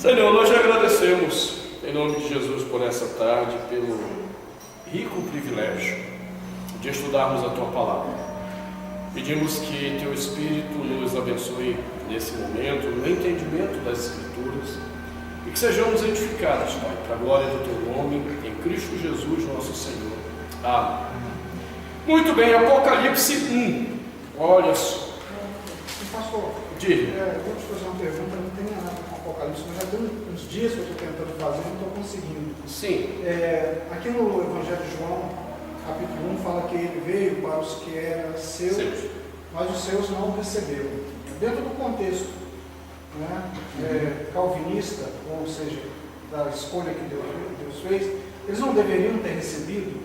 Senhor, nós te agradecemos, em nome de Jesus, por essa tarde, pelo rico privilégio de estudarmos a Tua Palavra. Pedimos que Teu Espírito nos abençoe nesse momento, no entendimento das Escrituras, e que sejamos edificados, Pai, para a glória do Teu nome, em Cristo Jesus, nosso Senhor. Amém. Muito bem, Apocalipse 1. Olha só. Pastor, diga. vou te fazer uma pergunta, não tem nada com Apocalipse, mas já tem uns dias que eu estou tentando fazer e não estou conseguindo. Sim. Aqui no Evangelho de João, capítulo 1, fala que ele veio para os que eram seus, mas os seus não receberam. Dentro do contexto, né, calvinista, ou seja, da escolha que Deus fez, eles não deveriam ter recebido?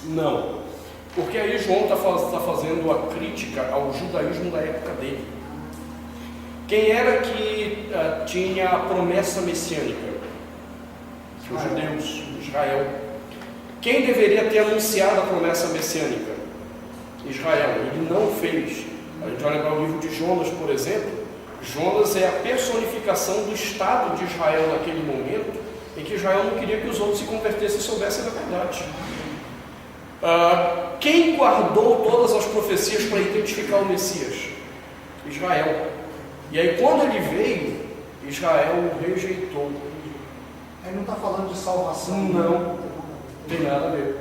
Não, porque aí João está fazendo a crítica ao judaísmo da época dele. Quem era que tinha a promessa messiânica? Os judeus, Israel. Quem deveria ter anunciado a promessa messiânica? Israel. Ele não fez. A gente vai lembrar o livro de Jonas, por exemplo. Jonas é a personificação do Estado de Israel naquele momento, em que Israel não queria que os outros se convertessem e soubessem da verdade. Quem guardou todas as profecias para identificar o Messias? Israel. E aí quando ele veio, Israel o rejeitou. Aí não está falando de salvação. Não tem nada a ver.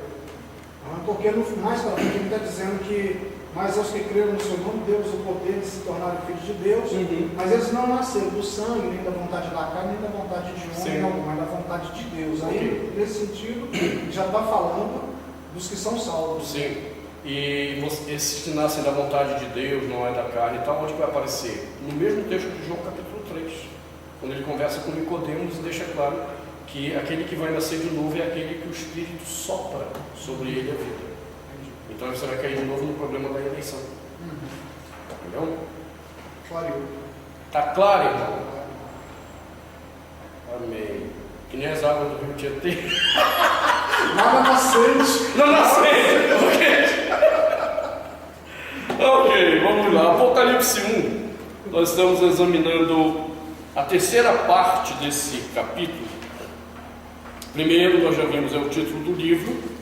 Porque mais para frente ele está dizendo que mas aos que creram no seu nome, Deus o poder de se tornarem filhos de Deus, mas eles não nasceram do sangue, nem da vontade da carne, nem da vontade de homem algum, mas da vontade de Deus. Aí, nesse sentido, já está falando dos que são salvos. Sim. E esses que nascem da vontade de Deus, não é da carne e tal, onde vai aparecer? No mesmo texto de João capítulo 3, quando ele conversa com Nicodemos e deixa claro que aquele que vai nascer de novo é aquele que o Espírito sopra sobre ele a vida. Então você vai cair de novo no problema da eleição. Entendeu? Claro. Está claro, irmão? Amém. Que nem as águas do Rio Tietê. Nada nascente. Não nascente. Ok, vamos lá. Apocalipse 1. Nós estamos examinando a terceira parte desse capítulo. Primeiro, nós já vimos o título do livro,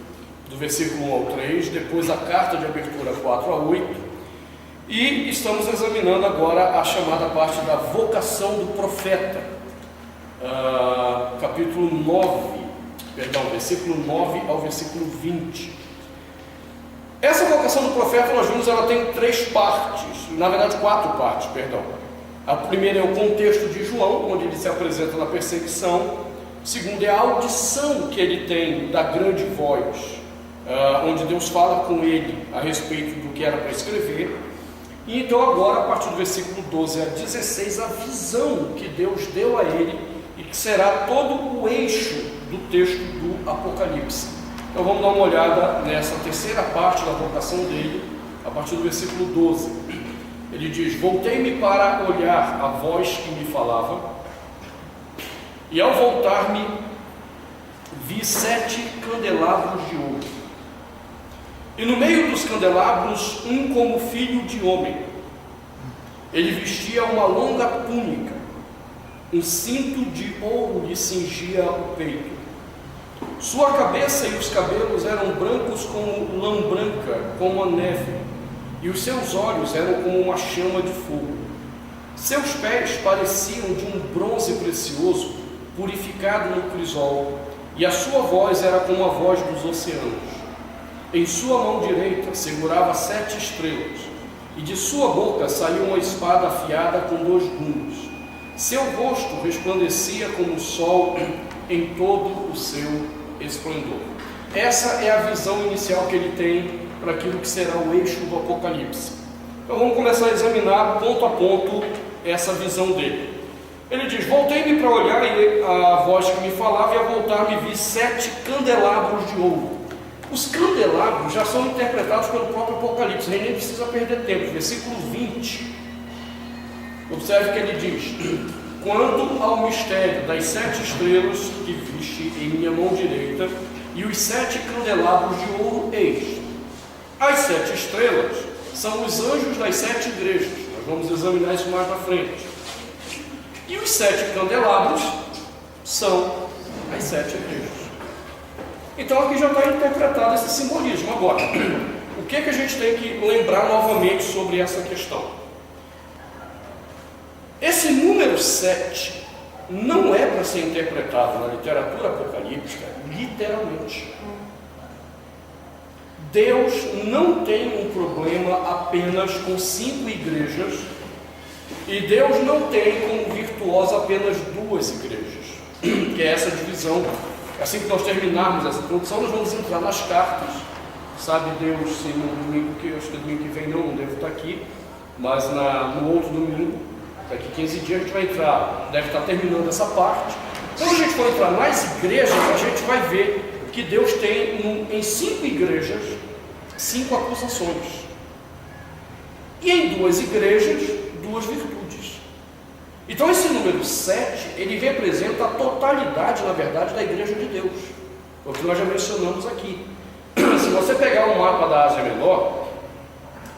do versículo 1 ao 3, depois a carta de abertura 4 a 8, e estamos examinando agora a chamada parte da vocação do profeta, capítulo 9, versículo 9 ao versículo 20. Essa vocação do profeta, nós vimos, ela tem três partes, na verdade 4 partes, perdão. A primeira é o contexto de João, onde ele se apresenta na perseguição. O segundo é a audição que ele tem da grande voz, onde Deus fala com ele a respeito do que era para escrever. E então agora, a partir do versículo 12 a 16, a visão que Deus deu a ele e que será todo o eixo do texto do Apocalipse. Então vamos dar uma olhada nessa terceira parte da vocação dele, a partir do versículo 12. Ele diz: voltei-me para olhar a voz que me falava, e ao voltar-me vi 7 candelabros de ouro. E no meio dos candelabros, um como filho de homem. Ele vestia uma longa túnica, um cinto de ouro lhe cingia o peito. Sua cabeça e os cabelos eram brancos como lã branca, como a neve, e os seus olhos eram como uma chama de fogo. Seus pés pareciam de um bronze precioso, purificado no crisol, e a sua voz era como a voz dos oceanos. Em sua mão direita segurava 7 estrelas, e de sua boca saiu uma espada afiada com 2 gumes. Seu rosto resplandecia como o sol em todo o seu esplendor. Essa é a visão inicial que ele tem para aquilo que será o eixo do Apocalipse. Então vamos começar a examinar ponto a ponto essa visão dele. Ele diz: voltei-me para olhar a voz que me falava, e ao voltar-me vi 7 candelabros de ouro. Os candelabros já são interpretados pelo próprio Apocalipse, a gente nem precisa perder tempo. Versículo 20, observe que ele diz: quanto ao mistério das 7 estrelas que viste em minha mão direita e os 7 candelabros de ouro, eis. As 7 estrelas são os anjos das 7 igrejas. Nós vamos examinar isso mais na frente. E os 7 candelabros são as 7 igrejas. Então aqui já está interpretado esse simbolismo. Agora, o que a gente tem que lembrar novamente sobre essa questão? Esse número 7 não é para ser interpretado na literatura apocalíptica literalmente. Deus não tem um problema apenas com 5 igrejas, e Deus não tem como virtuosa apenas 2 igrejas, que é essa divisão. Assim que nós terminarmos essa introdução, nós vamos entrar nas cartas. Sabe Deus se no domingo, que eu acho que domingo que vem não devo estar aqui, mas no outro domingo, daqui 15 dias, a gente vai entrar, deve estar terminando essa parte. Quando a gente for entrar nas igrejas, a gente vai ver que Deus tem em 5 igrejas 5 acusações, e em 2 igrejas 2 virtudes. Então esse número 7, ele representa a totalidade, na verdade, da igreja de Deus, o que nós já mencionamos aqui. Se você pegar o mapa da Ásia Menor,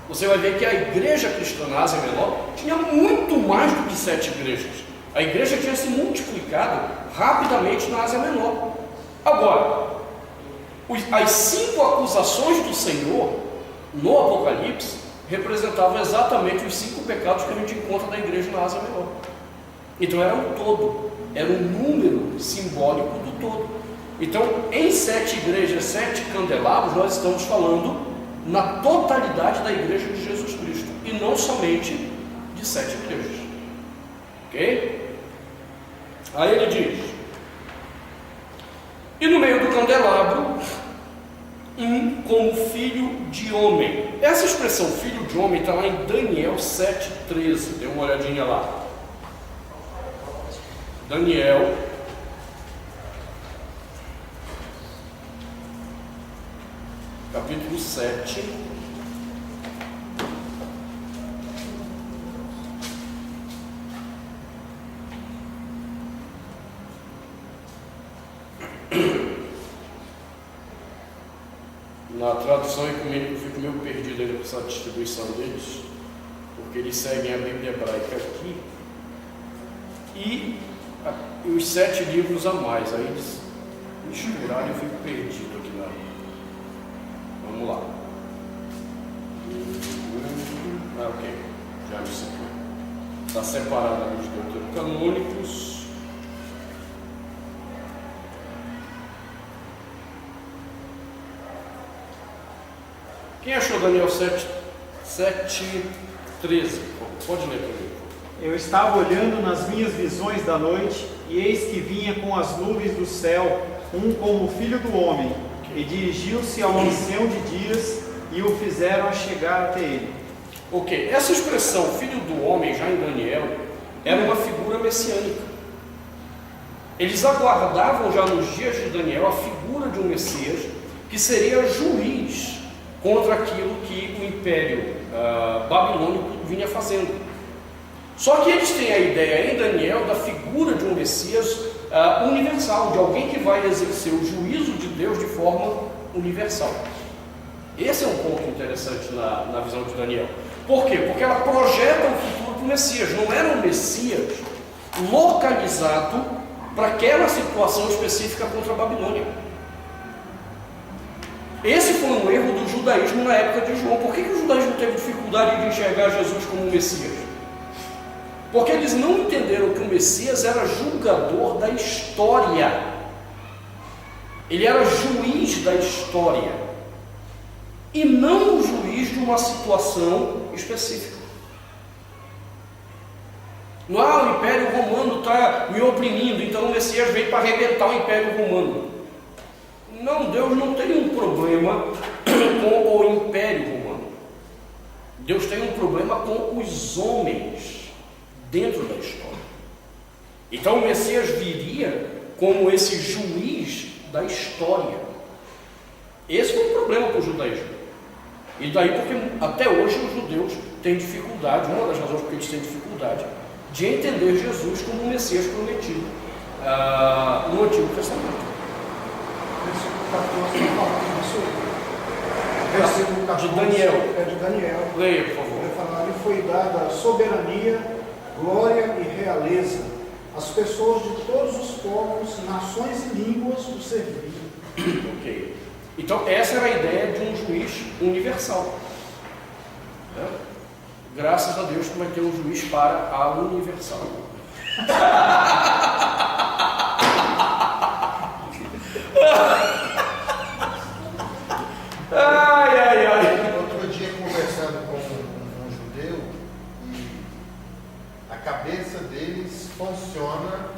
você vai ver que a igreja cristã na Ásia Menor tinha muito mais do que 7 igrejas. A igreja tinha se multiplicado rapidamente na Ásia Menor. Agora, as 5 acusações do Senhor no Apocalipse representavam exatamente os 5 pecados que a gente encontra na igreja na Ásia Menor. Então era um todo, era um número simbólico do todo. Então, em 7 igrejas, 7 candelabros, nós estamos falando na totalidade da igreja de Jesus Cristo, e não somente de 7 igrejas. Ok? Aí ele diz: e no meio do candelabro, como filho de homem. Essa expressão filho de homem está lá em Daniel 7,13. Dê uma olhadinha lá. Daniel capítulo 7. Na tradução ecumênica eu fico meio perdido ainda com essa distribuição deles, porque eles seguem a Bíblia hebraica aqui e os 7 livros a mais. Aí eles misturaram e eu fico perdido aqui na. Vamos lá. Ok, já me sei. Está separado ali os deuterocanônicos. Quem achou Daniel 7,13? Pode ler para mim. Eu estava olhando nas minhas visões da noite, e eis que vinha com as nuvens do céu como filho do homem, e dirigiu-se ao ancião de dias, e o fizeram a chegar até ele. Ok, essa expressão filho do homem, já em Daniel, era uma figura messiânica. Eles aguardavam já nos dias de Daniel a figura de um Messias que seria juiz contra aquilo que o Império Babilônico vinha fazendo. Só que eles têm a ideia em Daniel da figura de um Messias universal, de alguém que vai exercer o juízo de Deus de forma universal. Esse é um ponto interessante na visão de Daniel. Por quê? Porque ela projeta o futuro para o Messias. Não era um Messias localizado para aquela situação específica contra a Babilônia. Esse foi um erro do judaísmo na época de João. Por que o judaísmo teve dificuldade de enxergar Jesus como um Messias? Porque eles não entenderam que o Messias era julgador da história. Ele era juiz da história, e não o juiz de uma situação específica. Não, o Império Romano está me oprimindo, então o Messias veio para arrebentar o Império Romano. Não, Deus não tem um problema com o Império Romano. Deus tem um problema com os homens dentro da história. Então o Messias viria como esse juiz da história. Esse foi um problema para o judaísmo. E daí porque até hoje os judeus têm dificuldade, uma das razões porque eles têm dificuldade, de entender Jesus como o Messias prometido no Antigo Testamento. Versículo 14 de Daniel. É de Daniel. Leia, por favor. Vai falar: lhe foi dada soberania, glória e realeza, as pessoas de todos os povos, nações e línguas o serviam. Ok. Então, essa era a ideia de um juiz universal. Né? Graças a Deus que vai ter um juiz para a universal. Ai, ai, ai. Outro dia, conversando com um judeu, e a cabeça deles funciona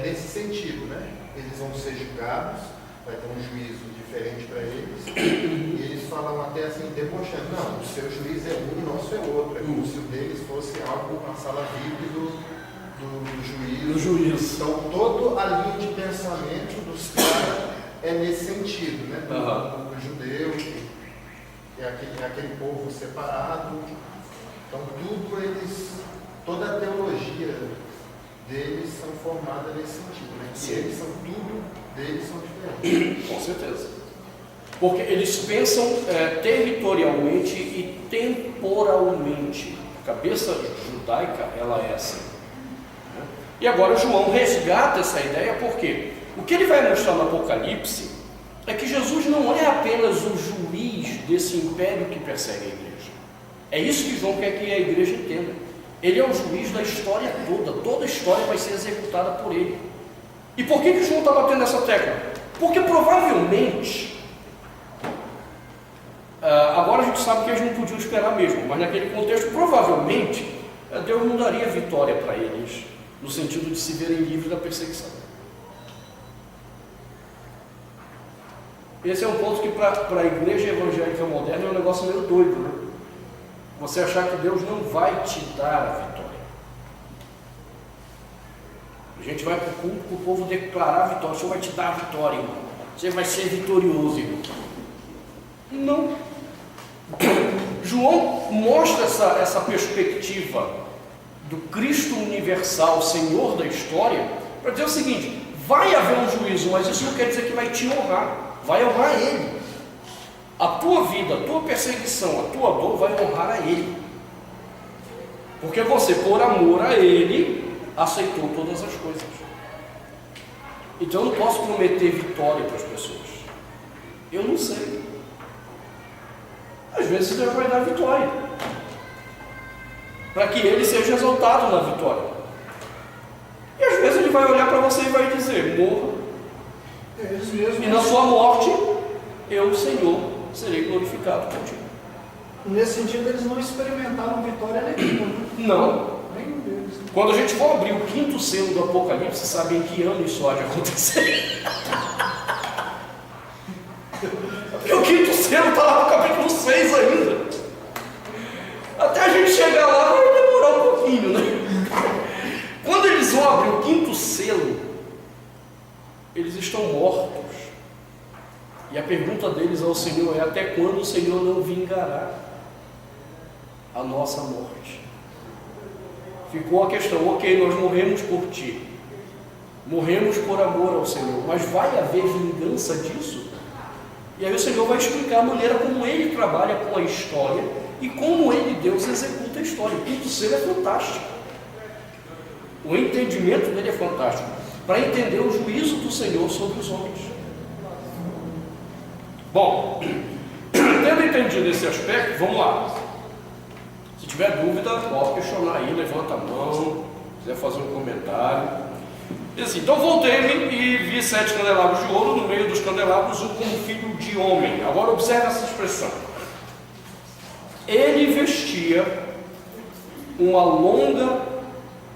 nesse sentido, né? Eles vão ser julgados, vai ter um juízo diferente para eles, e eles falam até assim, debochando, não, o seu juiz é um, o nosso é outro, é como se o deles fosse algo, uma sala VIP do juízo. Então, toda a linha de pensamento dos caras é nesse sentido, né? Do judeu, que é aquele povo separado. Então, toda a teologia deles são formadas nesse sentido, né? Que eles são tudo, deles são diferentes. Com certeza. Porque eles pensam territorialmente e temporalmente. A cabeça judaica, ela é assim. Né? E agora João resgata essa ideia, porque o que ele vai mostrar no Apocalipse é que Jesus não é apenas o juiz desse império que persegue a igreja. É isso que João quer que a igreja entenda. Ele é o juiz da história toda a história vai ser executada por ele. E por que João está batendo nessa tecla? Porque provavelmente, agora a gente sabe que eles não podiam esperar mesmo, mas naquele contexto, provavelmente, Deus não daria vitória para eles, no sentido de se verem livres da perseguição. Esse é um ponto que para a igreja evangélica moderna é um negócio meio doido, né? Você achar que Deus não vai te dar a vitória. A gente vai para o culto para o povo declarar a vitória. O Senhor vai te dar a vitória, irmão. Você vai ser vitorioso, irmão. Não. João mostra essa perspectiva do Cristo universal, Senhor da história, para dizer o seguinte: vai haver um juízo, mas isso não quer dizer que vai te honrar. Vai honrar Ele. A tua vida, a tua perseguição, a tua dor vai honrar a Ele. Porque você, por amor a Ele, aceitou todas as coisas. Então eu não posso prometer vitória para as pessoas. Eu não sei. Às vezes Deus vai dar vitória, para que Ele seja exaltado na vitória. E às vezes Ele vai olhar para você e vai dizer: morra. E na sua morte, eu, Senhor, serei glorificado contigo. Nesse sentido, eles não experimentaram vitória nenhuma. Não. Nenhum deles. Quando a gente for abrir o 5º selo do Apocalipse, sabe em que ano isso há de acontecer? Porque o 5º selo está lá no capítulo 6 ainda. Até a gente chegar lá vai demorar um pouquinho, né? Quando eles vão abrir o 5º selo, eles estão mortos. E a pergunta deles ao Senhor é: até quando o Senhor não vingará a nossa morte? Ficou a questão: ok, nós morremos por Ti, morremos por amor ao Senhor, mas vai haver vingança disso? E aí o Senhor vai explicar a maneira como Ele trabalha com a história e como Ele, Deus, executa a história. O 5º selo é fantástico. O entendimento dele é fantástico, para entender o juízo do Senhor sobre os homens. Bom, tendo entendido esse aspecto, vamos lá. Se tiver dúvida, pode questionar aí, levanta a mão, quiser fazer um comentário. E assim, então voltei-me e vi 7 candelabros de ouro, no meio dos candelabros um como filho de homem. Agora observe essa expressão. Ele vestia uma longa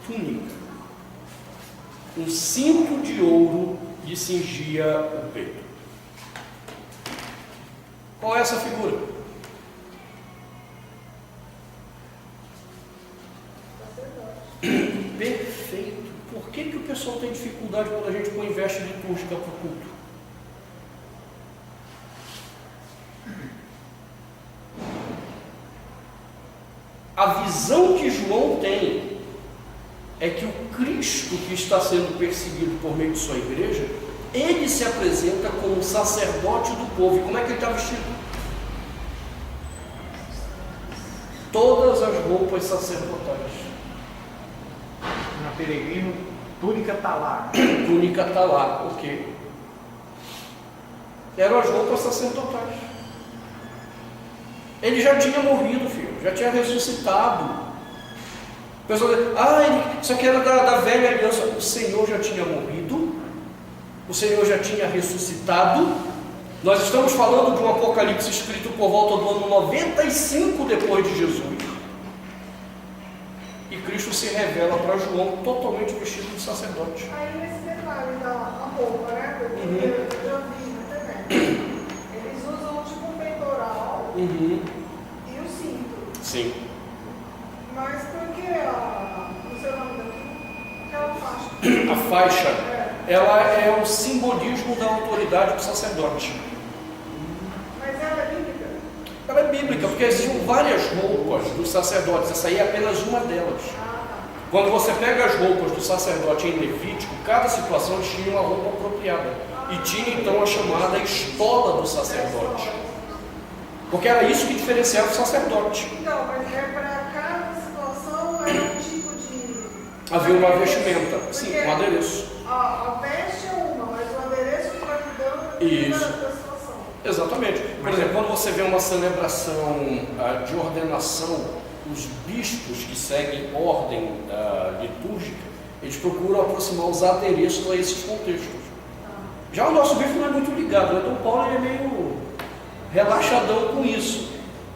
túnica, um cinto de ouro lhe cingia o peito. Qual é essa figura? Perfeito. Por que o pessoal tem dificuldade quando a gente põe veste litúrgica para o culto? A visão que João tem é que o Cristo que está sendo perseguido por meio de sua igreja, ele se apresenta como sacerdote do povo. E como é que ele está vestido? Todas as roupas sacerdotais. peregrino, túnica talar. Túnica talar, por quê? Eram as roupas sacerdotais. Ele já tinha morrido, filho, já tinha ressuscitado. O pessoal diz, isso aqui era da velha aliança. O Senhor já tinha morrido, o Senhor já tinha ressuscitado. Nós estamos falando de um Apocalipse escrito por volta do ano 95 depois de Jesus. E Cristo se revela para João totalmente vestido de sacerdote. Aí nesse detalhe da roupa, né? Porque eu já vi na internet. Eles usam tipo um peitoral e o cinto. Sim. Mas por que não sei o nome daqui? Aquela faixa. A faixa, ela é o simbolismo da autoridade do sacerdote. Mas ela é bíblica? Ela é bíblica, porque existem várias roupas dos sacerdotes, essa aí é apenas uma delas. Quando você pega as roupas do sacerdote em Levítico, cada situação tinha uma roupa apropriada. E tinha então a chamada estola do sacerdote. Porque era isso que diferenciava o sacerdote. Então, mas para cada situação era um tipo de... Havia uma vestimenta, sim, um adereço. A veste é uma, mas o adereço que vai cuidando Isso. da situação. Exatamente. Por exemplo, quando você vê uma celebração de ordenação, os bispos que seguem ordem litúrgica, eles procuram aproximar os adereços a esses contextos. Já o nosso bispo não é muito ligado, né? Então Paulo ele é meio relaxadão com isso.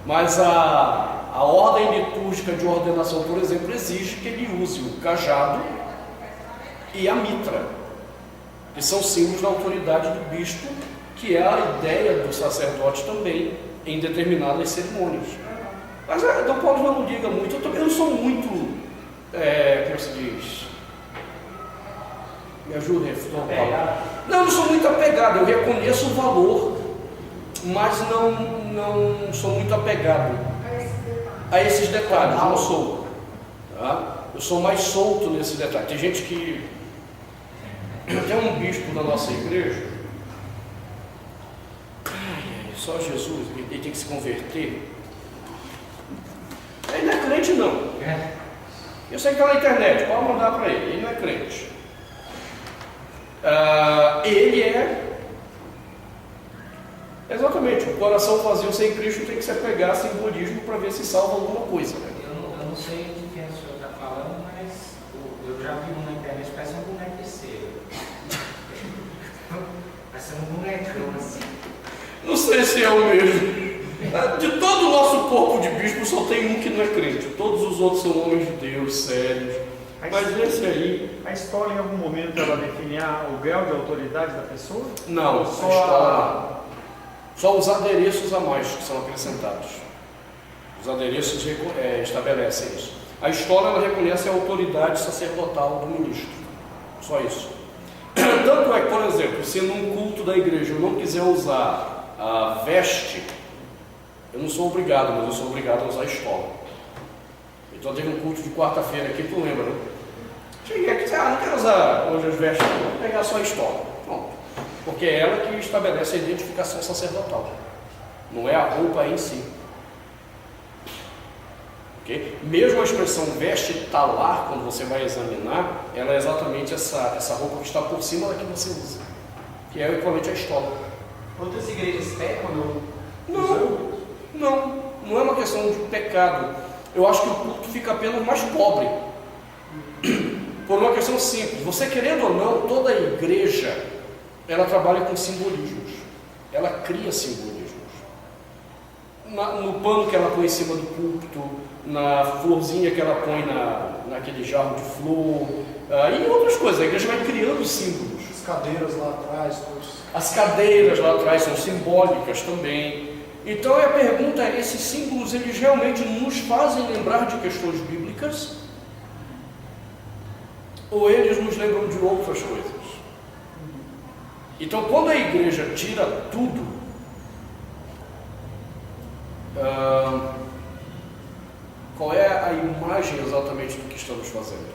Mas a ordem litúrgica de ordenação, por exemplo, exige que ele use o cajado e a mitra, que são símbolos da autoridade do bispo, que é a ideia do sacerdote também em determinadas cerimônias. Mas Dom Paulo não liga muito. Eu não sou muito, como se diz? Me ajuda, Dom Paulo. Não, eu não sou muito apegado. Eu reconheço o valor, mas não sou muito apegado a esses detalhes. Eu não sou. Tá? Eu sou mais solto nesses detalhes. Tem gente que... Tem um bispo da nossa igreja. Só Jesus, ele tem que se converter. Ele não é crente, não. Eu sei que está na internet, pode mandar para ele. Ele não é crente. Ele é... Exatamente, o coração vazio sem Cristo tem que se apegar a simbolismo para ver se salva alguma coisa. Né? Eu não sei de quem o senhor está falando, mas eu já vi um na internet, parece um boneco de cera. Parece um bonecão assim. Não sei se é o mesmo. De todo o nosso corpo de bispo, só tem um que não é crente. Todos os outros são homens de Deus, sérios. Mas esse aí... A escola, em algum momento, ela define o grau de autoridade da pessoa? Não, Ou a escola... Só os adereços a mais que são acrescentados. Os adereços estabelecem isso. A escola ela reconhece a autoridade sacerdotal do ministro. Só isso. Tanto é que, por exemplo, se num culto da igreja eu não quiser usar a veste, eu não sou obrigado, mas eu sou obrigado a usar a estola. Então teve um culto de quarta-feira aqui, tu lembra, né? Cheguei aqui e disse, não quero usar hoje as vestes, vou pegar só a estola. Pronto. Porque é ela que estabelece a identificação sacerdotal. Não é a roupa em si. Okay? Mesmo a expressão veste talar, quando você vai examinar, ela é exatamente essa roupa que está por cima da que você usa. Que é o equivalente à estola. Outras igrejas pecam Não é uma questão de pecado. Eu acho que o culto fica apenas mais pobre. Por uma questão simples. Você querendo ou não, toda a igreja, ela trabalha com simbolismos. Ela cria simbolismos. No pano que ela põe em cima do púlpito, na florzinha que ela põe naquele jarro de flor, e outras coisas. A igreja vai criando símbolos. As cadeiras lá atrás. As cadeiras lá atrás são simbólicas também. Então a pergunta é, esses símbolos eles realmente nos fazem lembrar de questões bíblicas? Ou eles nos lembram de outras coisas? Então quando a igreja tira tudo, qual é a imagem exatamente do que estamos fazendo?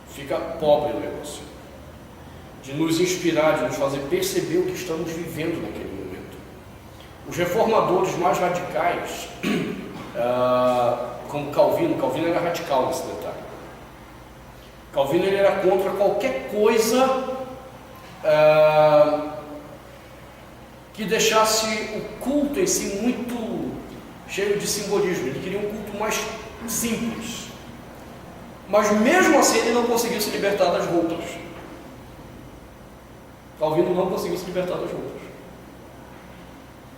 Fica pobre o negócio. De nos inspirar, de nos fazer perceber o que estamos vivendo naquele momento. Os reformadores mais radicais, como Calvino. Calvino era radical nesse detalhe. Calvino ele era contra qualquer coisa que deixasse o culto em si muito cheio de simbolismo. Ele queria um culto mais simples. Mas mesmo assim ele não conseguiu se libertar das roupas. Calvino não conseguiu se libertar das roupas.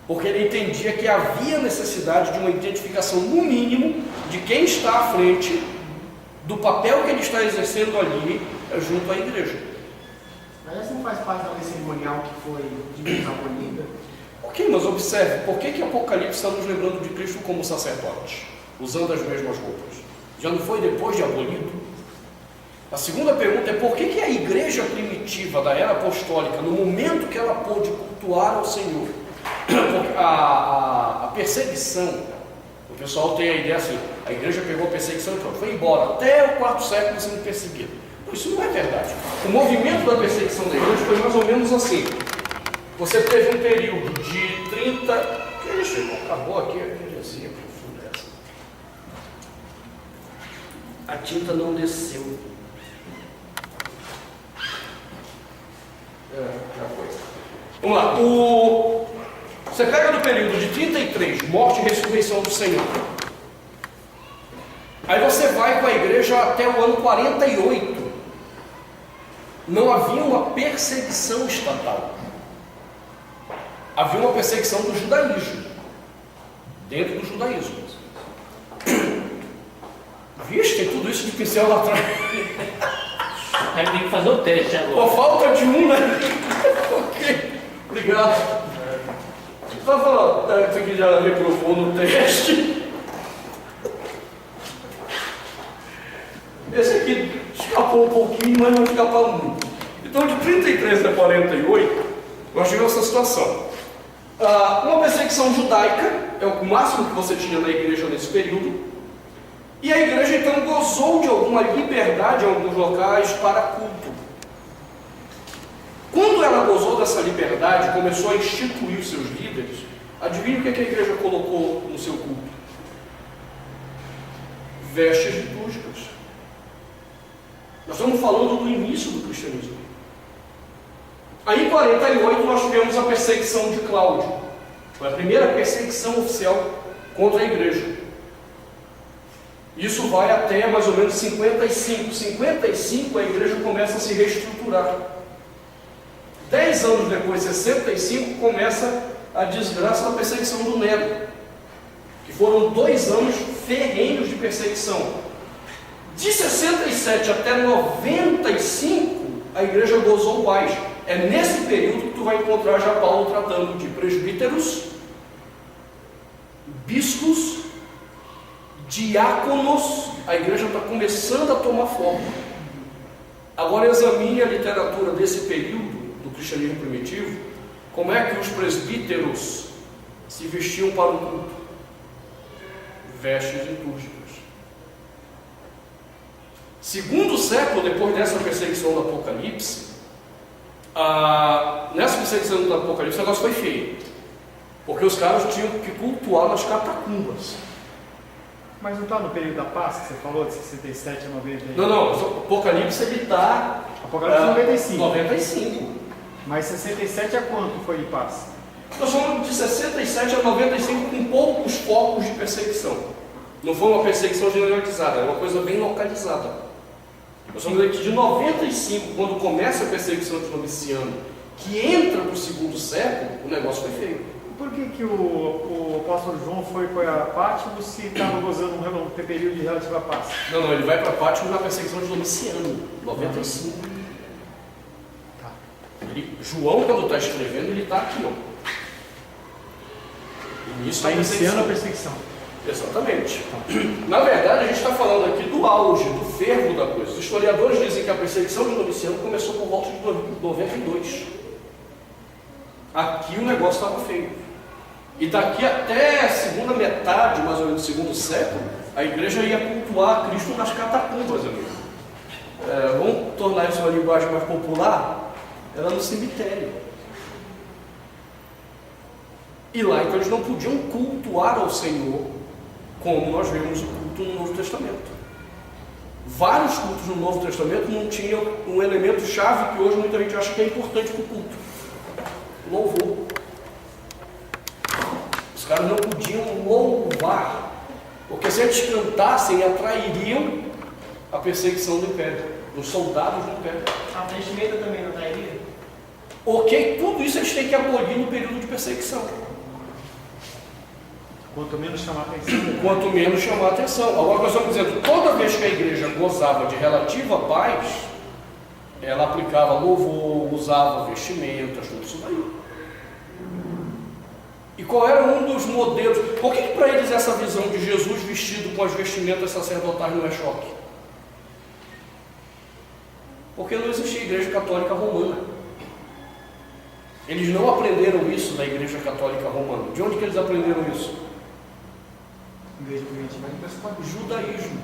Porque ele entendia que havia necessidade de uma identificação, no mínimo, de quem está à frente, do papel que ele está exercendo ali, junto à igreja. Mas essa não faz parte da lei cerimonial que foi de vez abolida? Ok, mas observe, por que Apocalipse está nos lembrando de Cristo como sacerdote, usando as mesmas roupas? Já não foi depois de abolido? A segunda pergunta é por que a igreja primitiva da era apostólica, no momento que ela pôde cultuar ao Senhor, a perseguição, o pessoal tem a ideia assim, a igreja pegou a perseguição e pronto, foi embora, até o 4º século sendo perseguido. Isso não é verdade. O movimento da perseguição da igreja foi mais ou menos assim. Você teve um período de 30... Ixi, acabou aqui a heresia profunda essa. A tinta não desceu. Já foi. Vamos lá. Você pega do período de 33, morte e ressurreição do Senhor. Aí você vai com a igreja até o ano 48. Não havia uma perseguição estatal. Havia uma perseguição do judaísmo. Dentro do judaísmo. Vixe, tem tudo isso de pincel lá atrás. Aí tem que fazer o teste agora. Por falta de um, né? Ok, obrigado. Você que já reprovou no teste. Esse aqui escapou um pouquinho, mas não escapou muito. Então, de 33 a 48, nós tivemos essa situação. Uma perseguição judaica, é o máximo que você tinha na igreja nesse período. E a igreja então gozou de alguma liberdade em alguns locais para culto. Quando ela gozou dessa liberdade, começou a instituir os seus líderes, adivinha o que a igreja colocou no seu culto? Vestes litúrgicas. Nós estamos falando do início do cristianismo. Aí em 48 nós tivemos a perseguição de Cláudio. Foi a primeira perseguição oficial contra a igreja. Isso vai até mais ou menos 55. 55 a igreja começa a se reestruturar. 10 anos depois, 65, começa a desgraça da perseguição do Nero. Que foram 2 anos ferrenhos de perseguição. De 67 até 95, a igreja gozou paz. É nesse período que tu vai encontrar já Paulo tratando de presbíteros, bispos, diáconos. A igreja está começando a tomar forma. Agora examine a literatura desse período do cristianismo primitivo. Como é que os presbíteros se vestiam para o culto? Vestes litúrgicas. Segundo século depois dessa perseguição do Apocalipse, nessa perseguição do Apocalipse o negócio foi feio, porque os caras tinham que cultuar nas catacumbas. Mas não está no período da paz que você falou, de 67 a 90? Não, o Apocalipse ele está... Apocalipse 95. 95. Mas 67 a quanto foi de paz? Nós falamos de 67 a 95 com poucos focos de perseguição. Não foi uma perseguição generalizada, era uma coisa bem localizada. Nós vamos ver que de 95, quando começa a perseguição de Domiciano, que entra para o 2º século, o negócio foi feio. Por que o apóstolo João foi para Pátmos se estava gozando um período de relativa paz? Não, ele vai para Pátmos na perseguição de Domiciano, 95. Tá. João, quando está escrevendo, ele está aqui, ó. Está iniciando a perseguição. Exatamente. Na verdade, a gente está falando aqui do auge, do fervo da coisa. Os historiadores dizem que a perseguição de Domiciano começou por volta de 92. Aqui o negócio estava feio. E daqui até a segunda metade, mais ou menos, do 2º século, a igreja ia cultuar Cristo nas catacumbas, amigo. Vamos tornar isso uma linguagem mais popular? Era no cemitério. E lá, então, eles não podiam cultuar ao Senhor como nós vemos o culto no Novo Testamento. Vários cultos no Novo Testamento não tinham um elemento chave que hoje muita gente acha que é importante para o culto: louvor. Os caras não podiam louvar, porque se eles cantassem, atrairiam a perseguição do império, dos soldados do império. A vestimenta também não trairia? Ok, tudo isso eles têm que abolir no período de perseguição. Quanto menos chamar atenção. Quanto menos chamar a atenção. Agora nós estamos dizendo, toda vez que a igreja gozava de relativa paz, ela aplicava louvor, usava vestimentas, tudo isso daí. E qual era um dos modelos? Por que para eles essa visão de Jesus vestido com as vestimentas sacerdotais não é choque? Porque não existia igreja católica romana. Eles não aprenderam isso da igreja católica romana. De onde que eles aprenderam isso? Judaísmo.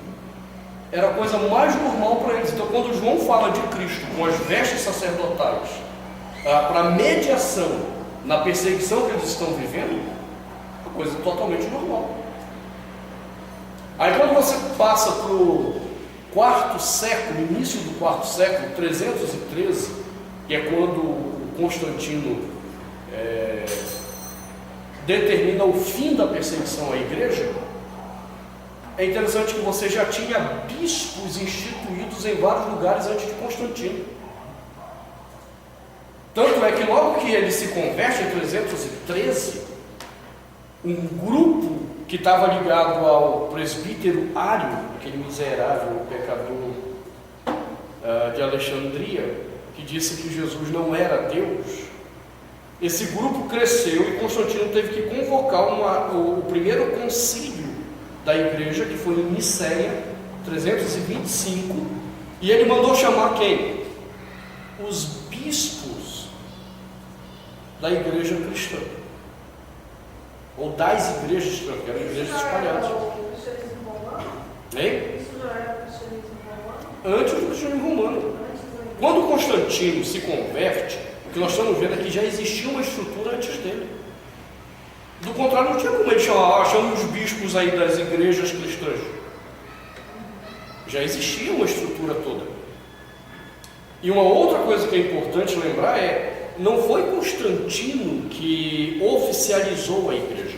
Era a coisa mais normal para eles. Então, quando João fala de Cristo com as vestes sacerdotais para mediação na perseguição que eles estão vivendo, é uma coisa totalmente normal. Aí, quando você passa para o quarto século, início do quarto século, 313, que é quando Constantino determina o fim da perseguição à igreja, é interessante que você já tinha bispos instituídos em vários lugares antes de Constantino. Tanto é que logo que ele se converte em 313, um grupo que estava ligado ao presbítero Ário, aquele miserável pecador de Alexandria, que disse que Jesus não era Deus, esse grupo cresceu e Constantino teve que convocar o primeiro concílio da igreja, que foi em Nicéia, 325, e ele mandou chamar quem? Os bispos da igreja cristã, ou das igrejas cristãs, que eram igrejas espalhadas. Hein? Isso já era cristianismo romano? Antes do cristianismo romano. Quando Constantino se converte, o que nós estamos vendo é que já existia uma estrutura antes dele. Do contrário, não tinha como ele chamar, chama os bispos aí das igrejas cristãs. Já existia uma estrutura toda. E uma outra coisa que é importante lembrar não foi Constantino que oficializou a igreja.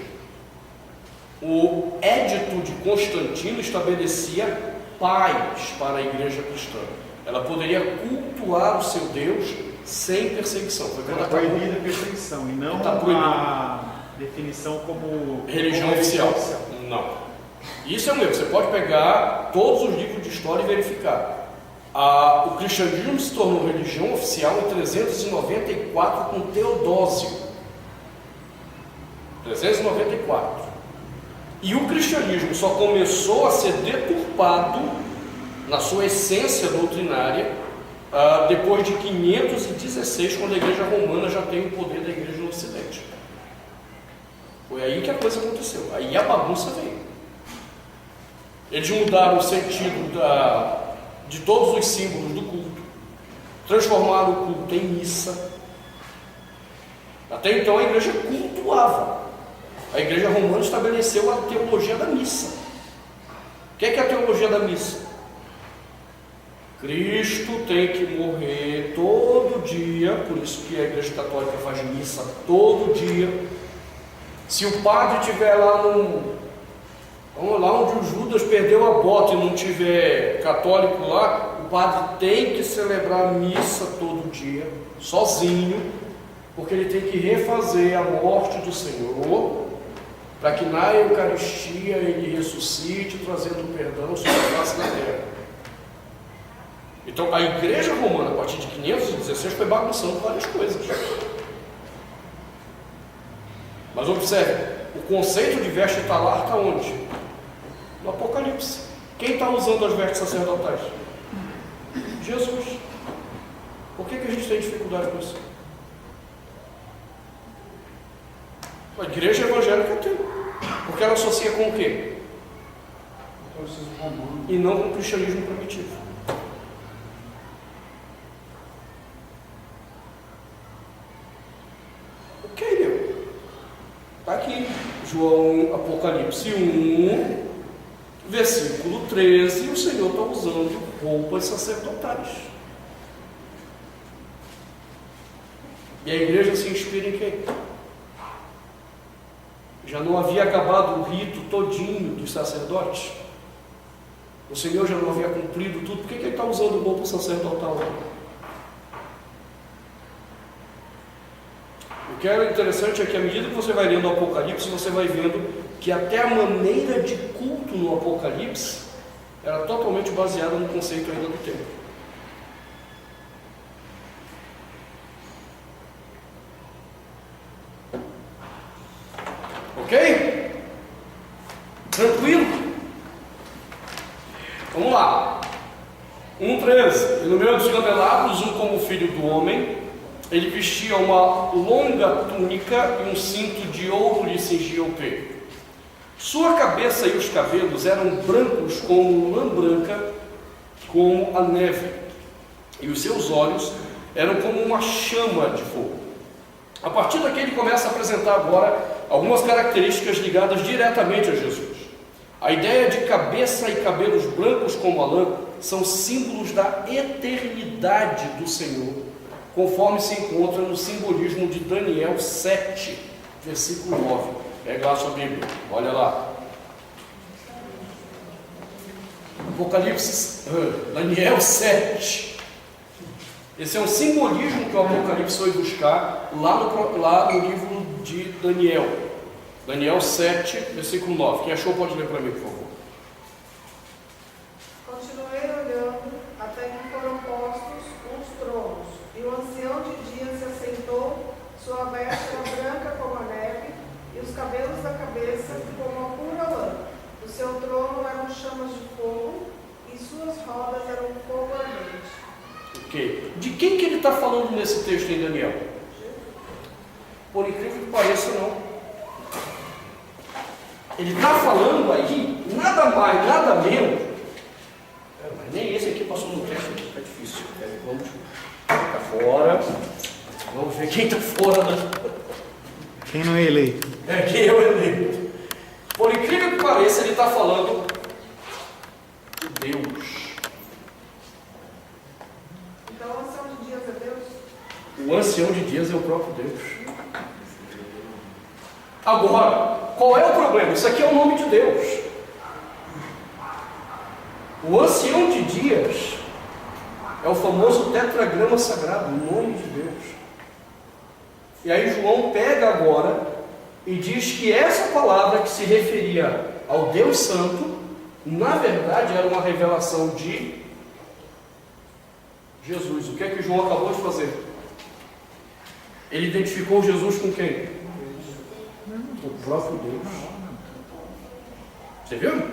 O Édito de Constantino estabelecia paz para a igreja cristã. Ela poderia cultuar o seu Deus sem perseguição. Foi quando acabou. Proibida a perseguição, e não Tá a definição como religião oficial. Não. Isso é um erro. Você pode pegar todos os livros de história e verificar. O cristianismo se tornou religião oficial em 394 com Teodósio. 394. E o cristianismo só começou a ser deturpado na sua essência doutrinária depois de 516, quando a igreja romana já tem o poder da igreja no Ocidente. Foi aí que a coisa aconteceu. Aí a bagunça veio. Eles mudaram o sentido de todos os símbolos do culto, transformaram o culto em missa. Até então a igreja cultuava. A igreja romana estabeleceu a teologia da missa. O que é a teologia da missa? Cristo tem que morrer todo dia, por isso que a igreja católica faz missa todo dia. Se o padre estiver lá onde o Judas perdeu a bota e não tiver católico lá, o padre tem que celebrar a missa todo dia, sozinho, porque ele tem que refazer a morte do Senhor, para que na Eucaristia ele ressuscite, trazendo perdão sobre a face da terra. Então a igreja romana, a partir de 516, foi bagunçando várias coisas. Mas observe, o conceito de veste talar está onde? No Apocalipse. Quem está usando as vestes sacerdotais? Jesus. Por que a gente tem dificuldade com isso? A igreja evangélica tem. Porque ela associa com o quê? E não com o cristianismo primitivo. Ok, meu. Está aqui, João, Apocalipse 1, Versículo 13, o Senhor está usando roupas sacerdotais. E a igreja se inspira em quem? Já não havia acabado o rito todinho dos sacerdotes? O Senhor já não havia cumprido tudo? Por que ele está usando roupa sacerdotal? O que é interessante é que à medida que você vai lendo o Apocalipse, você vai vendo que até a maneira de culto no Apocalipse era totalmente baseada no conceito ainda do templo. Ok? Tranquilo? Vamos lá. 1:13. E no meio dos candelabros, um como filho do homem, ele vestia uma longa túnica e um cinto de ouro lhe cingia o peito. Sua cabeça e os cabelos eram brancos como lã branca, como a neve, e os seus olhos eram como uma chama de fogo. A partir daqui ele começa a apresentar agora algumas características ligadas diretamente a Jesus. A ideia de cabeça e cabelos brancos como a lã são símbolos da eternidade do Senhor, conforme se encontra no simbolismo de Daniel 7, versículo 9. Pega lá sua Bíblia, olha lá. Apocalipse, Daniel 7. Esse é um simbolismo que o Apocalipse foi buscar lá no livro de Daniel. Daniel 7, versículo 9. Quem achou pode ler para mim, por favor. Continuei olhando até que foram postos uns tronos, e o ancião de dias se assentou, sua veste era branca como a neve, e os cabelos da cabeça como a pura lã. O seu trono eram chamas de fogo, e suas rodas eram fogo ardente. Ok. De quem que ele está falando nesse texto em Daniel? Por incrível que pareça, não. Ele está falando aí, nada mais, nada menos. Mas nem esse aqui passou no texto, está difícil. Vamos ficar fora. Vamos ver quem está fora. Quem não é eleito? Quem é o eleito. Por incrível que pareça, ele está falando de Deus. Então o ancião de dias é Deus? O ancião de dias é o próprio Deus. Agora, qual é o problema? Isso aqui é o nome de Deus. O ancião de dias é o famoso tetragrama sagrado, o nome de Deus. E aí João pega agora e diz que essa palavra que se referia ao Deus Santo, na verdade era uma revelação de Jesus. O que é que João acabou de fazer? Ele identificou Jesus com quem? O próprio Deus. Você viu?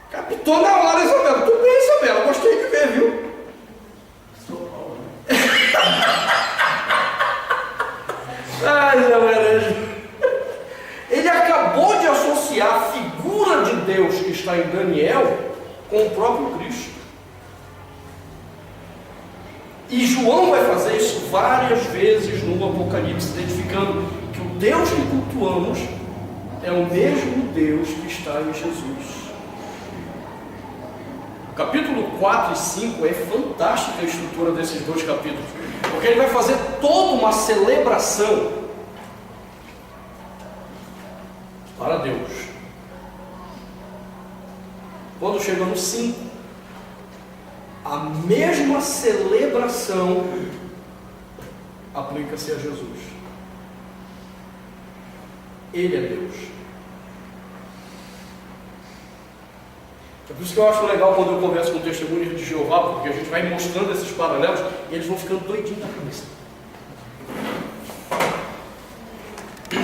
Captou na hora, Isabela. Tudo bem, Isabela. Gostei de ver, viu? Ai, Isabela. Ele acabou de associar a figura de Deus que está em Daniel com o próprio Cristo. E João vai fazer isso várias vezes no Apocalipse, identificando que o Deus que cultuamos é o mesmo Deus que está em Jesus. Capítulo 4 e 5 é fantástica a estrutura desses dois capítulos, porque ele vai fazer toda uma celebração para Deus. Quando chega no 5, a mesma celebração aplica-se a Jesus. Ele é Deus. É por isso que eu acho legal quando eu converso com testemunhas de Jeová, porque a gente vai mostrando esses paralelos e eles vão ficando doidinhos na cabeça.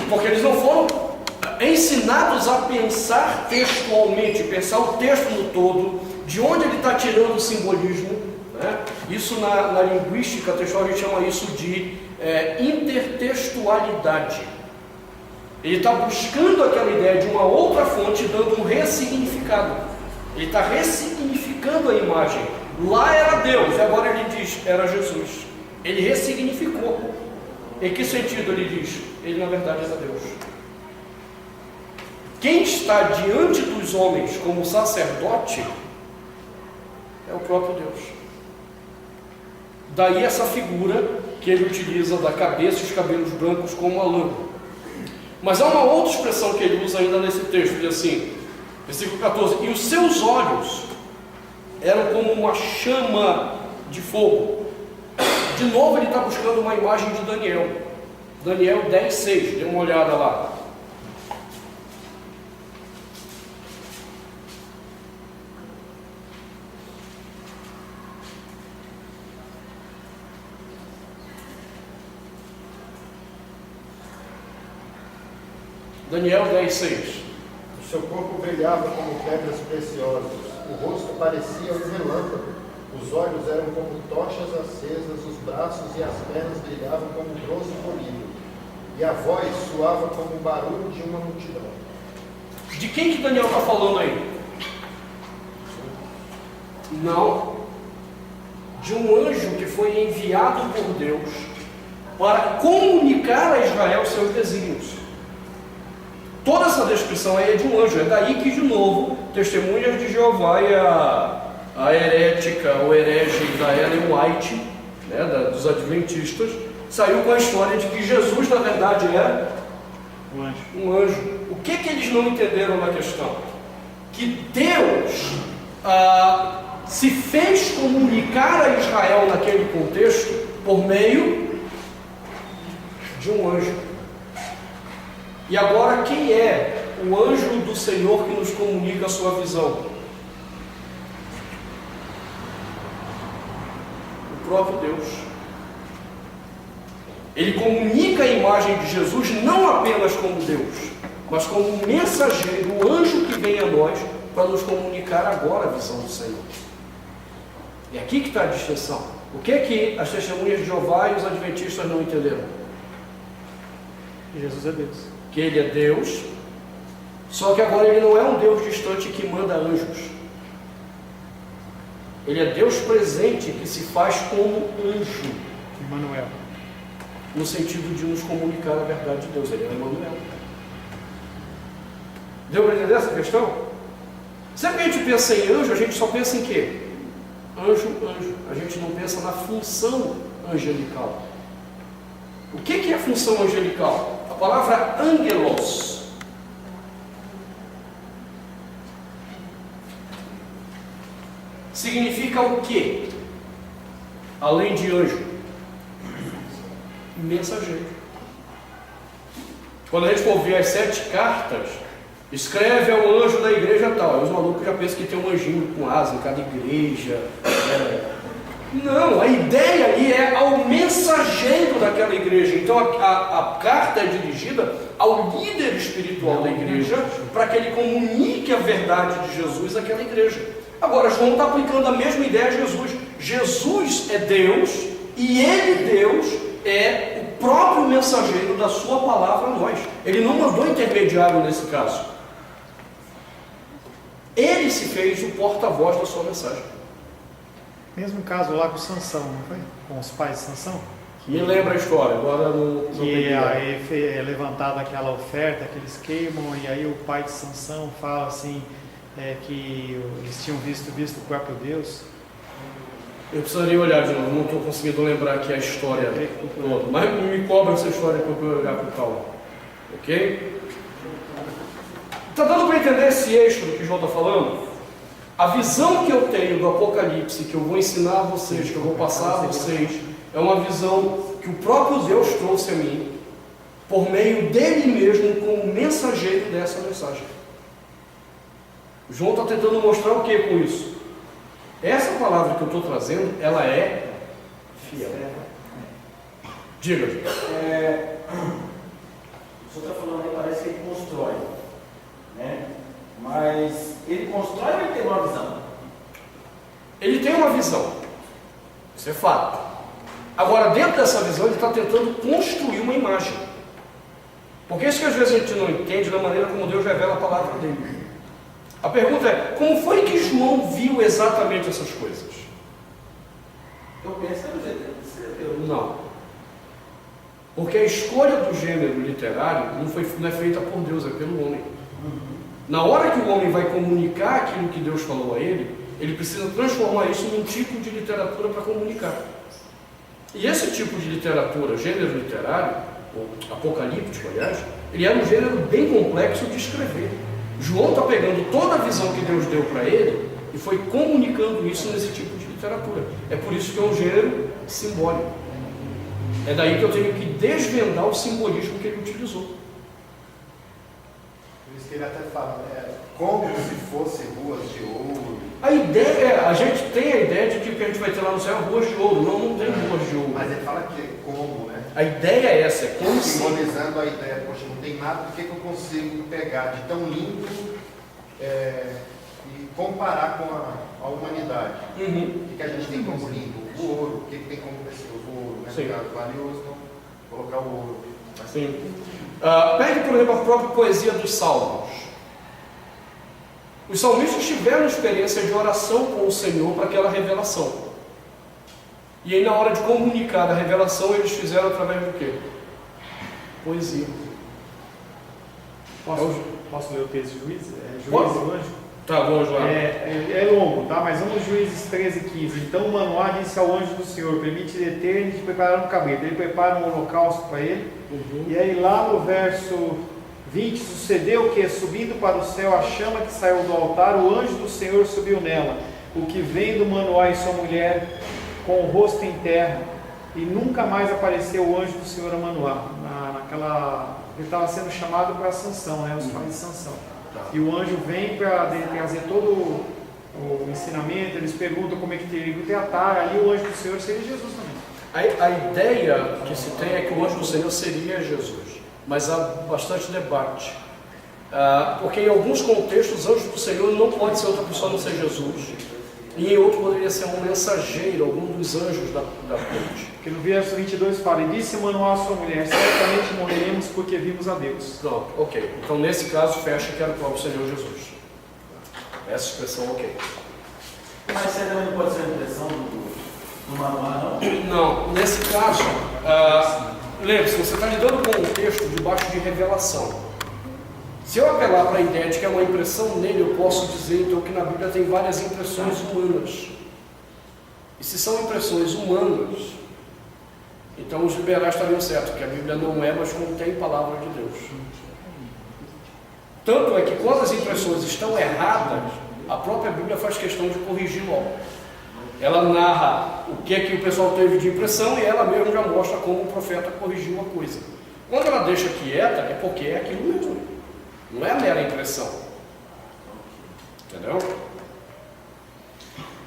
Porque eles não foram ensinados a pensar textualmente, pensar o texto no todo, de onde ele está tirando o simbolismo, né? Isso na linguística textual a gente chama isso de intertextualidade. Ele está buscando aquela ideia de uma outra fonte, dando um ressignificado. Ele está ressignificando a imagem. Lá era Deus, e agora ele diz, era Jesus. Ele ressignificou. Em que sentido ele diz? Ele na verdade era Deus. quem está diante dos homens como sacerdote é o próprio Deus. Daí essa figura que ele utiliza da cabeça e os cabelos brancos como a lã. Mas há uma outra expressão que ele usa ainda nesse texto, diz assim, versículo 14: e os seus olhos eram como uma chama de fogo. De novo ele está buscando uma imagem de Daniel. Daniel 10:6, dê uma olhada lá. Daniel 10:6. O seu corpo brilhava como pedras preciosas, o rosto parecia um relâmpago, os olhos eram como tochas acesas, os braços e as pernas brilhavam como bronze polido, e a voz soava como o barulho de uma multidão. De quem que Daniel está falando aí? Não. De um anjo que foi enviado por Deus para comunicar a Israel seus desígnios. Toda essa descrição aí é de um anjo. É daí que, de novo, Testemunhas de Jeová e a herética ou herege da Ellen White, né, dos adventistas, saiu com a história de que Jesus, na verdade, era um anjo. O que eles não entenderam na questão? Que Deus se fez comunicar a Israel naquele contexto por meio de um anjo. E agora, quem é o anjo do Senhor que nos comunica a sua visão? O próprio Deus. Ele comunica a imagem de Jesus não apenas como Deus, mas como um mensageiro, o anjo que vem a nós para nos comunicar agora a visão do Senhor. É aqui que está a distinção. O que é que as testemunhas de Jeová e os adventistas não entenderam? Jesus é Deus. Que ele é Deus, só que agora ele não é um Deus distante que manda anjos. Ele é Deus presente que se faz como anjo. Emmanuel. No sentido de nos comunicar a verdade de Deus. Ele é Emmanuel. Deu para entender essa questão? Sempre que a gente pensa em anjo, a gente só pensa em quê? Anjo, anjo. A gente não pensa na função angelical. O que é a função angelical? A palavra angelos significa o quê? Além de anjo, mensageiro. Quando a gente for ver as 7 cartas, escreve ao anjo da igreja tal. Aí os malucos já pensam que tem um anjinho com asa em cada igreja. Não, a ideia ali é ao mensageiro daquela igreja. Então a carta é dirigida ao líder espiritual da igreja para que ele comunique a verdade de Jesus àquela igreja. Agora, João está aplicando a mesma ideia a Jesus. Jesus é Deus e ele, Deus, é o próprio mensageiro da sua palavra a nós. Ele não mandou intermediário nesse caso. Ele se fez o porta-voz da sua mensagem. Mesmo caso lá com Sansão, não foi? Com os pais de Sansão? Me lembra a história, agora não que aí é levantada aquela oferta que eles queimam, e aí o pai de Sansão fala assim, que eles tinham visto o próprio Deus. Eu precisaria olhar de novo, não estou conseguindo lembrar aqui a história toda, mas me cobra essa história para eu olhar com calma, ok? Está dando para entender esse eixo do que João está falando? A visão que eu tenho do Apocalipse, que eu vou ensinar a vocês, que eu vou passar a vocês, é uma visão que o próprio Deus trouxe a mim, por meio dele mesmo, como mensageiro dessa mensagem. João está tentando mostrar o que com isso? Essa palavra que eu estou trazendo, ela é fiel. Diga. O senhor está falando aí, parece que ele constrói, né? Mas ele constrói ou ele tem uma visão? Ele tem uma visão, isso é fato. Agora, dentro dessa visão, ele está tentando construir uma imagem. Porque isso que às vezes a gente não entende da maneira como Deus revela a palavra dele. A pergunta é, como foi que João viu exatamente essas coisas? Eu penso que é do jeito que ele escreveu. Não. Porque a escolha do gênero literário não é feita por Deus, é pelo homem. Na hora que o homem vai comunicar aquilo que Deus falou a ele, ele precisa transformar isso num tipo de literatura para comunicar. E esse tipo de literatura, gênero literário, ou apocalíptico, aliás, ele é um gênero bem complexo de escrever. João está pegando toda a visão que Deus deu para ele e foi comunicando isso nesse tipo de literatura. É por isso que é um gênero simbólico. É daí que eu tenho que desvendar o simbolismo que ele utilizou. Por isso que ele até fala, como se fossem ruas de ouro. A ideia, a gente tem a ideia de que o que a gente vai ter lá no céu é ruas de ouro. Não tem ruas de ouro. Mas ele fala que é como, né? A ideia é essa, é como se... Simbolizando a ideia, poxa, não tem nada, por que eu consigo pegar de tão lindo e comparar com a humanidade? O que a gente tem como lindo? O ouro. O que tem como precioso? O ouro, né? Sim. Valioso, não colocar o ouro. Sim. Pegue, por exemplo, a própria poesia dos Salmos. Os salmistas tiveram experiência de oração com o Senhor para aquela revelação. E aí, na hora de comunicar a revelação, eles fizeram através do quê? Poesia. Posso ler o texto de Juízes? Pode. Juízes hoje? Tá, vamos lá. É longo, tá? Mas vamos Juízes 13, 15. Então Manoá disse ao anjo do Senhor: permite deter-me de preparar um cabrito. Ele prepara um holocausto para ele. E aí lá no verso 20, sucedeu que, subindo para o céu a chama que saiu do altar, o anjo do Senhor subiu nela. O que vendo Manoá e sua mulher com o rosto em terra, e nunca mais apareceu o anjo do Senhor a Manoá. Ele estava sendo chamado para Sansão, né? Os pais de Sansão. E o anjo vem para trazer todo o ensinamento. Eles perguntam como é que teria que atar. Ali o anjo do Senhor seria Jesus também. A ideia que se tem é que o anjo do Senhor seria Jesus, mas há bastante debate, porque em alguns contextos o anjo do Senhor não pode ser outra pessoa a não ser Jesus, e em outro poderia ser um mensageiro, algum dos anjos da corte. Porque no verso 22 fala: e disse Manoá à sua mulher: certamente morreremos porque vimos a Deus. Não, ok. Então nesse caso fecha que era o próprio Senhor Jesus. Essa expressão ok. Mas você também não pode ser a impressão do Manoá, não? Não, nesse caso, lembre-se, você está lidando com um texto debaixo de revelação. Se eu apelar para a ideia de que é uma impressão nele, eu posso dizer então que na Bíblia tem várias impressões humanas. E se são impressões humanas, então os liberais estariam certos, que a Bíblia não é, mas contém palavra de Deus. Tanto é que quando as impressões estão erradas, a própria Bíblia faz questão de corrigir logo. Ela narra o que é que o pessoal teve de impressão e ela mesma já mostra como o profeta corrigiu a coisa. Quando ela deixa quieta, é porque é aquilo mesmo. Não é a mera impressão. Entendeu?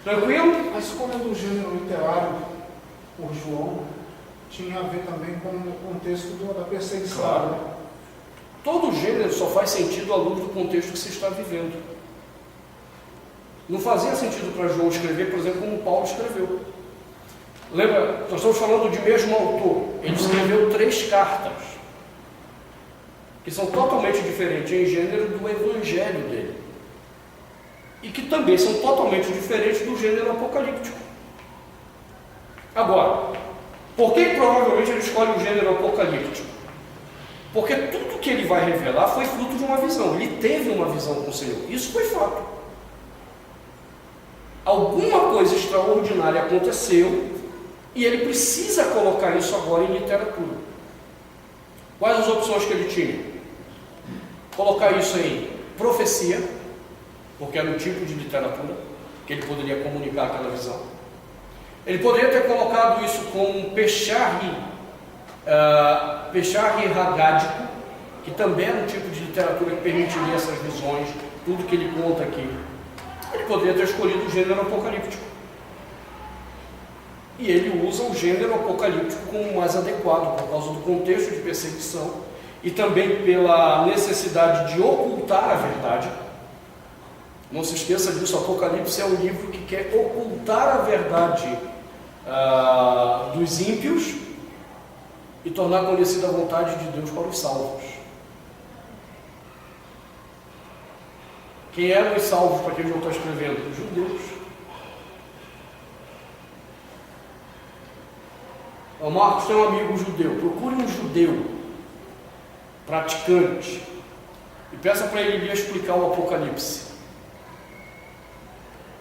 Tranquilo? A escolha do gênero literário por João tinha a ver também com o contexto da perseguição. Claro. Né? Todo gênero só faz sentido à luz do contexto que se está vivendo. Não fazia sentido para João escrever, por exemplo, como Paulo escreveu. Lembra, nós estamos falando de mesmo autor. Ele escreveu 3 cartas, que são totalmente diferentes em gênero do evangelho dele. E que também são totalmente diferentes do gênero apocalíptico. Agora, por que provavelmente ele escolhe o gênero apocalíptico? Porque tudo que ele vai revelar foi fruto de uma visão. Ele teve uma visão com o Senhor. Isso foi fato. Alguma coisa extraordinária aconteceu e ele precisa colocar isso agora em literatura. Quais as opções que ele tinha? Colocar isso em profecia, porque era um tipo de literatura que ele poderia comunicar aquela visão. Ele poderia ter colocado isso como um pecharri ragádico, que também era um tipo de literatura que permitiria essas visões, tudo que ele conta aqui. Ele poderia ter escolhido o gênero apocalíptico. E ele usa o gênero apocalíptico como mais adequado, por causa do contexto de perseguição e também pela necessidade de ocultar a verdade. Não se esqueça disso, Apocalipse é um livro que quer ocultar a verdade dos ímpios e tornar conhecida a vontade de Deus para os salvos. Quem eram os salvos para quem João está escrevendo? Os judeus. O Marcos tem um amigo judeu. Procure um judeu praticante e peça para ele lhe explicar o Apocalipse.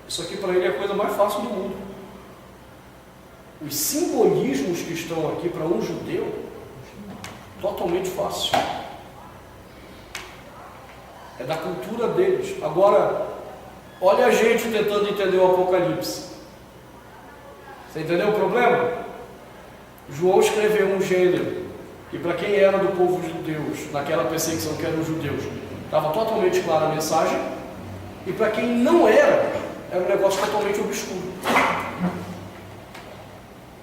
Isso aqui para ele é a coisa mais fácil do mundo. Os simbolismos que estão aqui para um judeu, totalmente fácil. É da cultura deles. Agora, olha a gente tentando entender o Apocalipse. Você entendeu o problema? João escreveu um gênero que para quem era do povo de Deus, naquela perseguição que eram os judeus, estava totalmente clara a mensagem, e para quem não era um negócio totalmente obscuro.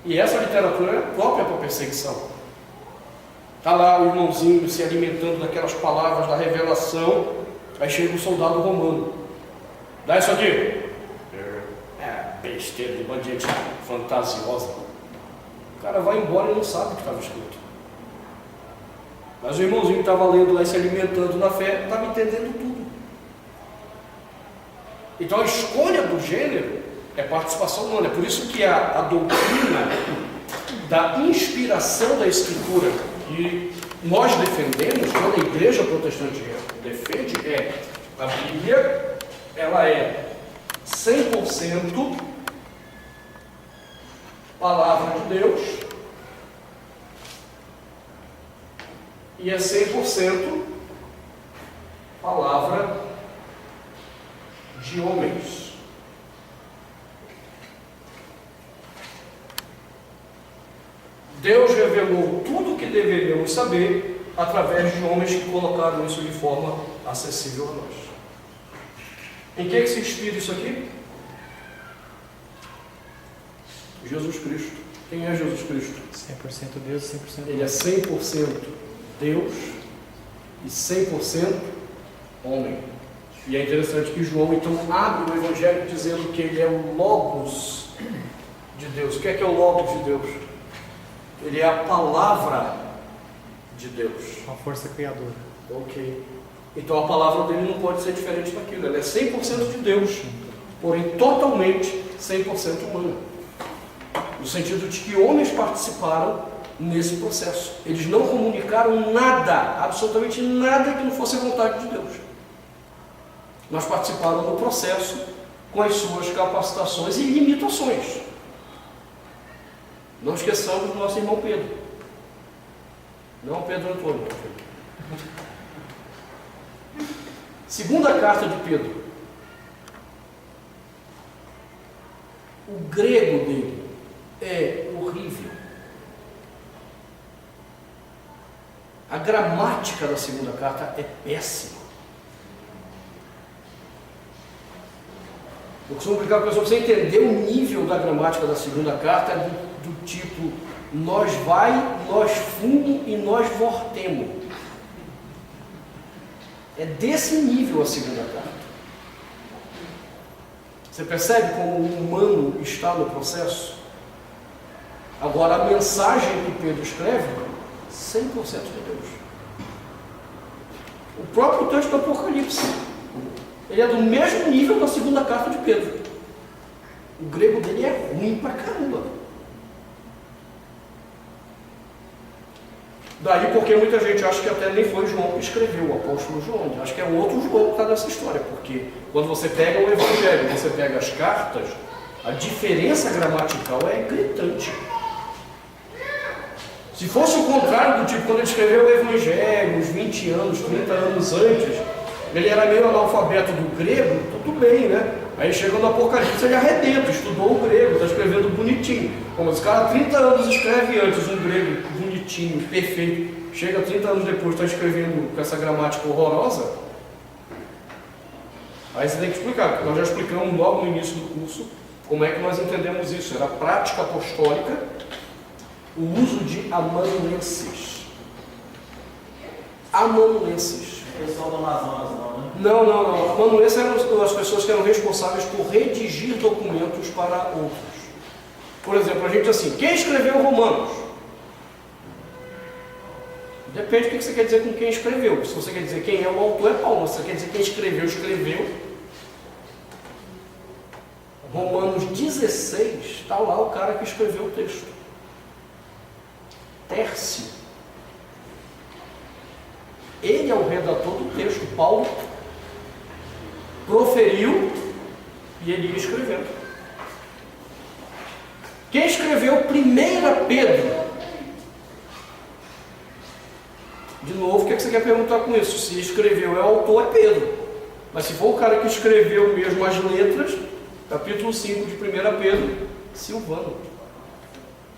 E essa literatura é própria para perseguição. Está lá o irmãozinho se alimentando daquelas palavras da revelação, aí chega um soldado romano. Dá isso aqui. É besteira de bando de gente fantasiosa. O cara vai embora e não sabe o que estava escrito. Mas o irmãozinho que estava lendo lá e se alimentando na fé, estava entendendo tudo. Então a escolha do gênero é participação humana. É por isso que a doutrina da inspiração da Escritura que nós defendemos, quando a igreja protestante defende, é a Bíblia, ela é 100% palavra de Deus e é 100% palavra de homens. Deus revelou tudo o que deveríamos saber através de homens que colocaram isso de forma acessível a nós. Em que se inspira isso aqui? Jesus Cristo. Quem é Jesus Cristo? 100% Deus, 100% Ele é 100% Deus e 100% homem. E é interessante que João então abre o Evangelho dizendo que ele é o Logos de Deus. O que é o Logos de Deus? Ele é a palavra de Deus. A força criadora. Ok. Então a palavra dele não pode ser diferente daquilo. Ela é 100% de Deus, porém totalmente 100% humana. No sentido de que homens participaram nesse processo. Eles não comunicaram nada, absolutamente nada que não fosse a vontade de Deus. Mas participaram do processo com as suas capacitações e limitações. Não esqueçamos do nosso irmão Pedro. Não Pedro Antônio. Segunda carta de Pedro. O grego dele é horrível. A gramática da segunda carta é péssima. Eu costumo explicar para a pessoa, você entender o nível da gramática da segunda carta é do tipo, nós vai, nós fumo e nós vortemos. É desse nível a segunda carta. Você percebe como o humano está no processo? Agora, a mensagem que Pedro escreve, 100% de Deus. O próprio texto do Apocalipse, ele é do mesmo nível da segunda carta de Pedro. O grego dele é ruim pra caramba. Daí porque muita gente acha que até nem foi João que escreveu, o apóstolo João. Acho que é outro João que está nessa história, porque quando você pega o Evangelho, você pega as cartas, a diferença gramatical é gritante. Se fosse o contrário do tipo, quando ele escreveu o Evangelho, uns 20 anos, 30 anos antes, ele era meio analfabeto do grego, tudo bem, né? Aí chega no Apocalipse, ele arrebenta, estudou o grego, está escrevendo bonitinho. Como esse cara 30 anos escreve antes um grego bonitinho, perfeito, chega 30 anos depois, está escrevendo com essa gramática horrorosa. Aí você tem que explicar, porque nós já explicamos logo no início do curso como é que nós entendemos isso. Era a prática apostólica, o uso de amanuenses. Amanuenses. O pessoal do Amazonas não, né? Não. Amanuenses eram as pessoas que eram responsáveis por redigir documentos para outros. Por exemplo, a gente diz assim, quem escreveu Romanos? Depende do que você quer dizer com quem escreveu. Se você quer dizer quem é o autor, é Paulo. Se você quer dizer quem escreveu. Romanos 16, está lá o cara que escreveu o texto. Tércio. Ele é o redator do texto. Paulo proferiu e ele ia escrevendo. Quem escreveu 1 Pedro? De novo, o que você quer perguntar com isso? Se escreveu é o autor, é Pedro. Mas se for o cara que escreveu mesmo as letras, capítulo 5 de 1 Pedro, Silvano.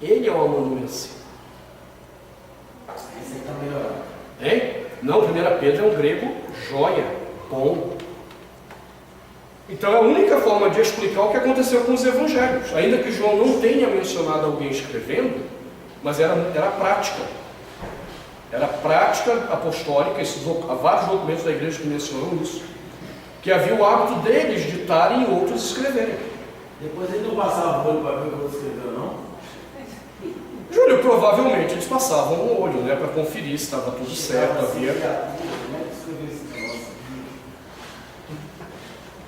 Ele é o amanuense. Esse aí está melhorando. Hein? Não, 1 Pedro é um grego joia, bom. Então é a única forma de explicar o que aconteceu com os evangelhos. Ainda que João não tenha mencionado alguém escrevendo, mas era prática. Era prática apostólica, há vários documentos da igreja que mencionam isso, que havia o hábito deles ditarem e outros escreverem. Depois ele não passava o olho para ver o que eu escreveu, não? Júlio, provavelmente eles passavam o olho, né, para conferir se estava tudo certo, havia... Como é que escreveu esse negócio aqui?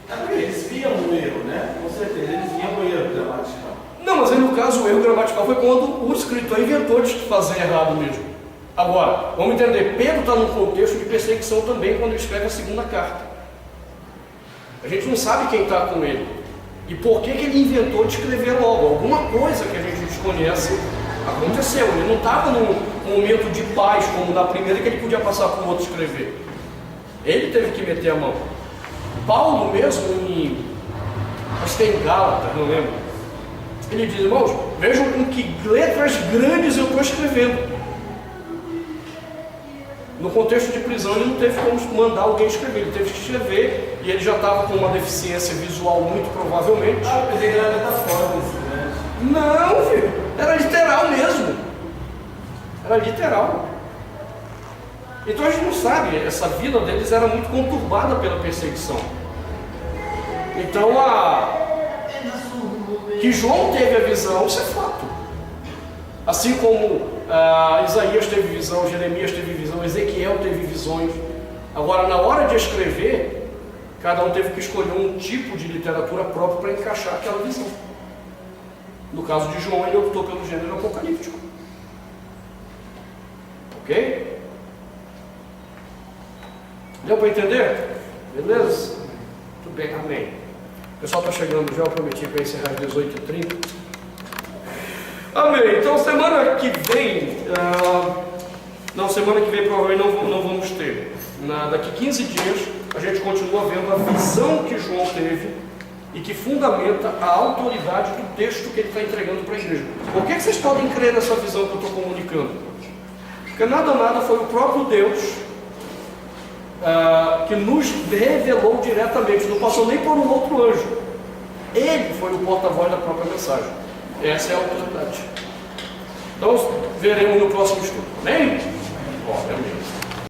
É porque eles viam o erro, né? Com certeza, eles viam o erro gramatical. Não, mas aí no caso o erro gramatical foi quando o escritor inventou de fazer errado mesmo. Agora, vamos entender, Pedro está num contexto de perseguição também quando ele escreve a segunda carta. A gente não sabe quem está com ele. E por que ele inventou de escrever logo? Alguma coisa que a gente desconhece aconteceu. Ele não estava num momento de paz, como na primeira, que ele podia passar para o outro escrever. Ele teve que meter a mão. Paulo mesmo, acho que é em Gálatas, não lembro. Ele diz, irmãos, vejam com que letras grandes eu estou escrevendo. No contexto de prisão, ele não teve como mandar alguém escrever, ele teve que escrever, e ele já estava com uma deficiência visual, muito provavelmente. Ah, mas ele era metafórico esse grande. Não, filho, era literal mesmo. Era literal. Então a gente não sabe, essa vida deles era muito conturbada pela perseguição. Então, que João teve a visão, isso é fato. Assim como Isaías teve visão, Jeremias teve visão, Ezequiel teve visões. Agora, na hora de escrever, cada um teve que escolher um tipo de literatura própria para encaixar aquela visão. No caso de João, ele optou pelo gênero apocalíptico. Ok? Deu para entender? Beleza? Tudo bem, amém. O pessoal está chegando já, eu prometi para encerrar às 18h30. Amém. Então, semana que vem, semana que vem provavelmente não vamos ter. Daqui 15 dias, a gente continua vendo a visão que João teve e que fundamenta a autoridade do texto que ele está entregando para a igreja. Por que vocês podem crer nessa visão que eu estou comunicando? Porque nada foi o próprio Deus que nos revelou diretamente, não passou nem por um outro anjo. Ele foi o porta-voz da própria mensagem. Essa é a autoridade. Então, veremos no próximo estudo. Amém? Amém.